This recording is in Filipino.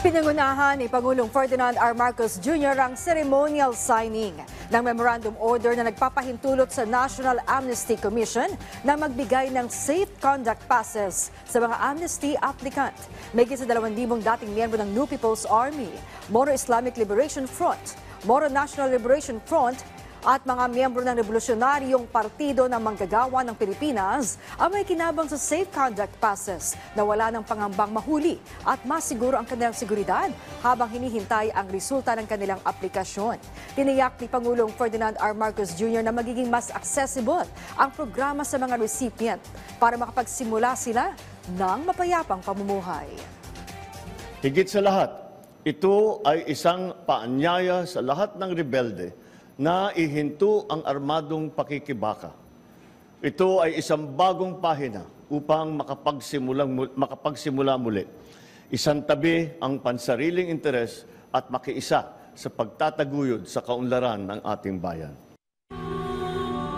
Pinangunahan ni Pangulong Ferdinand R. Marcos Jr. ang ceremonial signing ng memorandum order na nagpapahintulot sa National Amnesty Commission na magbigay ng safe conduct passes sa mga amnesty applicant. May sa 2,000 dating miyembro ng New People's Army, Moro Islamic Liberation Front, Moro National Liberation Front at mga miyembro ng Revolusyonaryong Partido ng Manggagawa ng Pilipinas ang may kinabang sa safe conduct passes na wala ng pangambang mahuli at masiguro ang kanilang seguridad habang hinihintay ang resulta ng kanilang aplikasyon. Tiniyak ni Pangulong Ferdinand R. Marcos Jr. na magiging mas accessible ang programa sa mga recipient para makapagsimula sila ng mapayapang pamumuhay. Higit sa lahat, ito ay isang paanyaya sa lahat ng rebelde na ihinto ang armadong pakikibaka. Ito ay isang bagong pahina upang makapagsimula muli. Isantabi ang pansariling interes at makiisa sa pagtataguyod sa kaunlaran ng ating bayan.